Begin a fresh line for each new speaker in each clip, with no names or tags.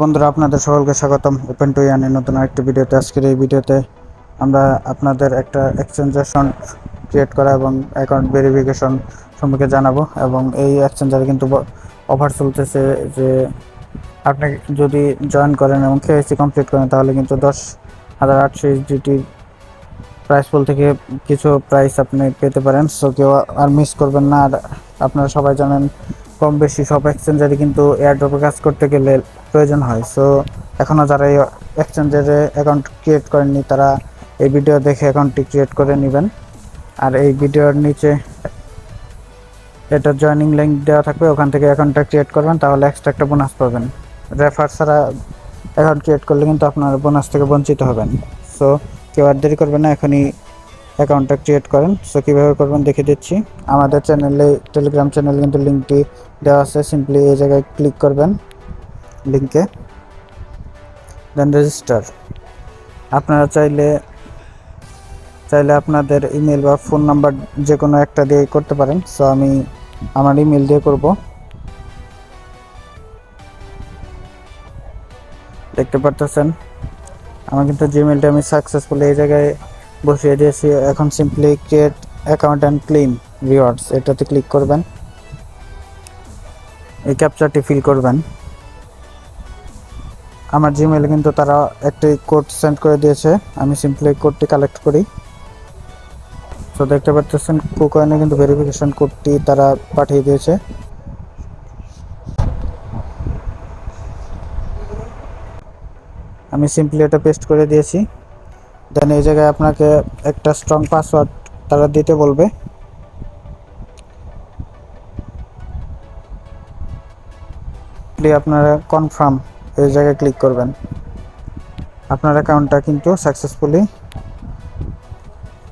বন্ধুরা, আপনাদের সকলকে স্বাগতম ওপেন টু ইয়ানের নতুন আরেকটি ভিডিওতে। আজকের এই ভিডিওতে আমরা আপনাদের একটা এক্সচেঞ্জেশন ক্রিয়েট করা এবং অ্যাকাউন্ট ভেরিফিকেশন সম্পর্কে জানাবো। এবং এই এক্সচেঞ্জারে কিন্তু অফার চলতেছে যে আপনি যদি জয়েন করেন এবং কেওয়াইসি কমপ্লিট করেন তাহলে কিন্তু 10,800 USDT প্রাইস পুল থেকে কিছু প্রাইস আপনি পেতে পারেন। সো কেউ আর মিস করবেন না। আর আপনারা সবাই জানেন কম বেশি সব এক্সচেঞ্জারে কিন্তু এয়ারড্রপে কাজ করতে গেলে প্রয়োজন হয়। সো এখনও যারা এই এক্সচেঞ্জারে অ্যাকাউন্ট ক্রিয়েট করেননি তারা এই ভিডিও দেখে অ্যাকাউন্টটি ক্রিয়েট করে নেবেন। আর এই ভিডিওর নিচে এটা জয়েনিং লিঙ্ক দেওয়া থাকবে, ওখান থেকে অ্যাকাউন্টটা ক্রিয়েট করবেন, তাহলে এক্সট্রা একটা বোনাস পাবেন। রেফার ছাড়া অ্যাকাউন্ট ক্রিয়েট করলে কিন্তু আপনার বোনাস থেকে বঞ্চিত হবেন। সো কেউ আর দেরি করবেন না, এখনই অ্যাকাউন্টটা ক্রিয়েট করেন। সো কীভাবে করবেন দেখে দিচ্ছি। আমাদের চ্যানেলে টেলিগ্রাম চ্যানেল কিন্তু লিঙ্কটি দেওয়া আছে, সিম্পলি এই জায়গায় ক্লিক করবেন লিঙ্কে, দেন রেজিস্টার। আপনারা চাইলে আপনাদের ইমেল বা ফোন নাম্বার যে কোনো একটা দিয়ে করতে পারেন। সো আমি আমার ইমেল দিয়ে করব। দেখতে পারতেছেন আমার কিন্তু জিমেলটা আমি সাকসেসফুলি এই জায়গায় বসিয়ে দিয়েছি। এখন simply create account and claim rewards এটাতে ক্লিক করবেন, এই ক্যাপচারটি ফিল করবেন। আমার জিমেলে কিন্তু তারা একটি কোড সেন্ড করে দিয়েছে, আমি সিম্পলি কোডটি কালেক্ট করি। তো দেখতে পাচ্ছেন কুকয়েনে কিন্তু ভেরিফিকেশন কোডটি তারা পাঠিয়ে দিয়েছে। আমি সিম্পলি এটা পেস্ট করে দিয়েছি। দেন এই জায়গায় আপনাকে একটা স্ট্রং পাসওয়ার্ড তারা দিতে বলবে। আপনারা কনফার্ম এই জায়গায় ক্লিক করবেন। আপনার অ্যাকাউন্টটা কিন্তু সাকসেসফুলি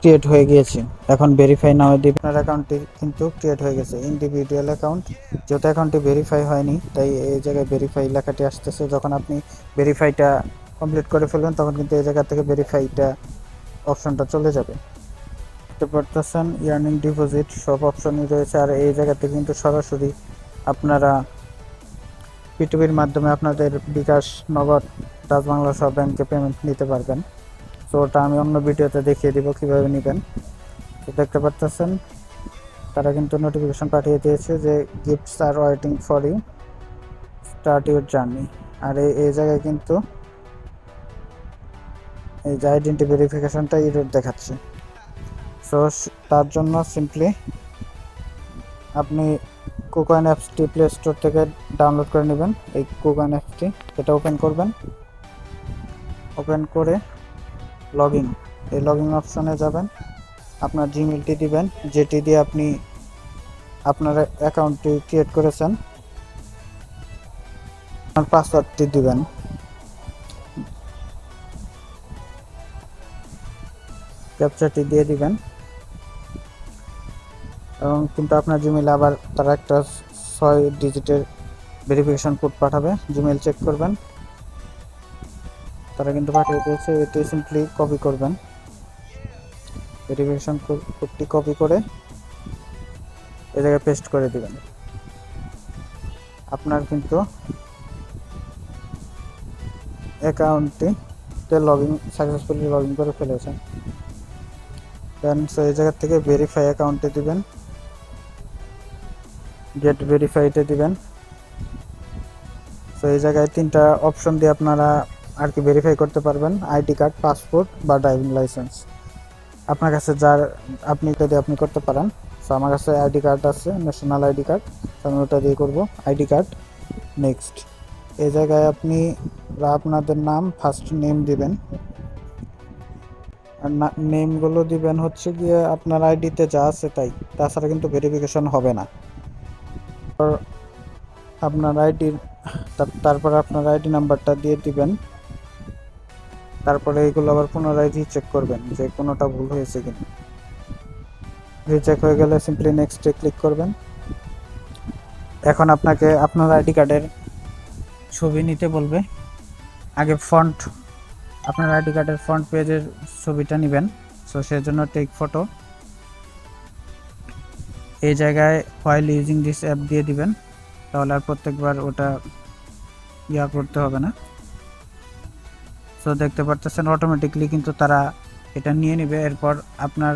ক্রিয়েট হয়ে গিয়েছে। এখন ভেরিফাই নাও দিবেন। আপনার অ্যাকাউন্টটি কিন্তু ক্রিয়েট হয়ে গেছে। ইন্ডিভিজুয়াল অ্যাকাউন্ট, যেহেতু অ্যাকাউন্টটি ভেরিফাই হয়নি তাই এই জায়গায় ভেরিফাই লেখাটি আসতেছে। যখন আপনি ভেরিফাইটা কমপ্লিট করে ফেলবেন তখন কিন্তু এই জায়গা থেকে ভেরিফাইটা অপশনটা চলে যাবে। দেখতে পারতেছেন ইয়ার্নিং ডিপোজিট সব অপশনই রয়েছে। আর এই জায়গা থেকে কিন্তু সরাসরি আপনারা পিটুপির মাধ্যমে আপনাদের বিকাশ, নগদ, ডাচ বাংলা সব ব্যাংকে পেমেন্ট নিতে পারবেন। তো ওটা আমি অন্য ভিডিওতে দেখিয়ে দিব কীভাবে নেবেন। তো দেখতে পাচ্ছেন তারা কিন্তু নোটিফিকেশন পাঠিয়ে দিয়েছে যে gifts are waiting for you, start your journey. আর এই জায়গায় কিন্তু এই যে আইডেন্টি ভেরিফিকেশনটা ইরর দেখাচ্ছে। সো তার জন্য সিম্পলি আপনি কুকয়েন অ্যাপসটি প্লে স্টোর থেকে ডাউনলোড করে নেবেন। এই কুকয়েন অ্যাপসটি এটা ওপেন করবেন। ওপেন করে এই লগইন অপশনে যাবেন। আপনার জিমেলটি দিবেন, যেটি দিয়ে আপনি আপনার অ্যাকাউন্টটি ক্রিয়েট করেছেন। আপনার পাসওয়ার্ডটি দিবেন, ক্যাপচারটি দিয়ে দিবেন। এবং কিন্তু আপনার জিমেলে আবার তারা একটা 6 ডিজিটের ভেরিফিকেশন কোড পাঠাবে। জিমেল চেক করবেন, তারা কিন্তু পাঠিয়ে দিয়েছে। এটি সিম্পলি কপি করবেন, ভেরিফিকেশন কোডটি কপি করে এই জায়গায় পেস্ট করে দিবেন। আপনার কিন্তু অ্যাকাউন্টটিতে সাকসেসফুলি লগ ইন করে ফেলেছেন। দেন সো এই জায়গা থেকে ভেরিফাই অ্যাকাউন্টে দিবেন, গেট ভেরিফাইডে দিবেন। সো এই জায়গায় 3টা অপশন দিয়ে আপনারা আর কি ভেরিফাই করতে পারবেন: আইডি কার্ড, পাসপোর্ট বা ড্রাইভিং লাইসেন্স। আপনার কাছে আপনি করতে পারেন। সো আমার কাছে আইডি কার্ড আছে, ন্যাশনাল আইডি কার্ড, আমি ওটা দিয়ে করবো। ID card, next. এই জায়গায় আপনি আপনাদের নাম, ফার্স্ট নেম দিবেন। আর নেমগুলো দিবেন হচ্ছে গিয়ে আপনার আইডিতে যা আছে তাই, তাছাড়া কিন্তু ভেরিফিকেশন হবে না। আপনার তারপর আপনার আইডি নাম্বারটা দিয়ে দিবেন। তারপরে এইগুলো আবার পুনরায় রিচেক করবেন যে কোনোটা ভুল হয়েছে কিনা। রিচেক হয়ে গেলে সিম্পলি নেক্সটে ক্লিক করবেন। এখন আপনাকে আপনার আইডি কার্ডের ছবি নিতে বলবে। আগে আপনার আইডি কার্ডের ফ্রন্ট পেজের ছবিটা নেবেন। সো সেজন্য টেক ফটো এই জায়গায় হোয়াইল ইউজিং দিস অ্যাপ দিয়ে দিবেন, তাহলে আর প্রত্যেকবার ওটা ইয়া করতে হবে না। সো দেখতে পারতেছেন অটোমেটিকলি কিন্তু তারা এটা নিয়ে নেবে। এরপর আপনার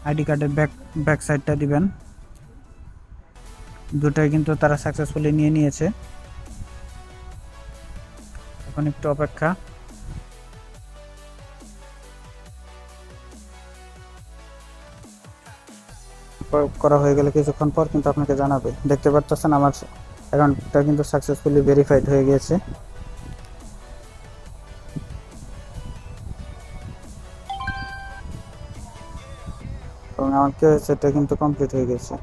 আইডি কার্ডের ব্যাক সাইডটা দিবেন, দুটোই কিন্তু তারা সাকসেসফুলি নিয়ে নিয়েছে। এখন একটু অপেক্ষা। করা হয়ে গেলে কিছুক্ষণ পর কিন্তু আপনাকে জানাবে। দেখতে পাচ্ছেন আমার অ্যাকাউন্টটা কিন্তু সাকসেসফুলি ভেরিফাইড হয়ে গিয়েছে। এবং আমার কেওয়াইসিটা কিন্তু কমপ্লিট হয়ে গেছে,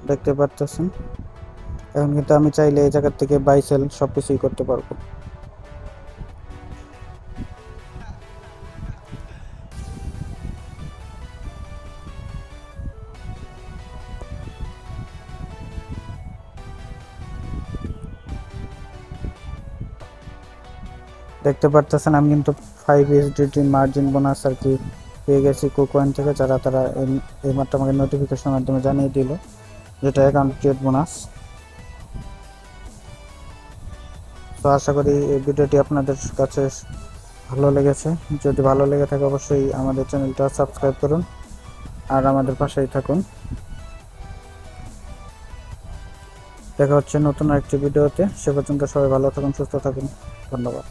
দেখতে পাচ্ছেন। এখন কিন্তু আমি চাইলে এই জায়গা থেকে বাই সেল সব কিছুই করতে পারবো। দেখতে পারতেছেন আমি কিন্তু 5 USDT মার্জিন বোনাস আর কি পেয়ে গেছি কুকয়েন থেকে, যারা তারা এইমাত্র আমাকে নোটিফিকেশনের মাধ্যমে জানিয়ে দিল, যেটা অ্যাকাউন্ট ক্রিয়েট বোনাস। তো আশা করি এই ভিডিওটি আপনাদের কাছে ভালো লেগেছে। যদি ভালো লেগে থাকে অবশ্যই আমাদের চ্যানেলটা সাবস্ক্রাইব করুন আর আমাদের পাশেই থাকুন। দেখা হচ্ছে নতুন একটি ভিডিওতে। সে পর্যন্ত সবাই ভালো থাকুন, সুস্থ থাকুন। ধন্যবাদ।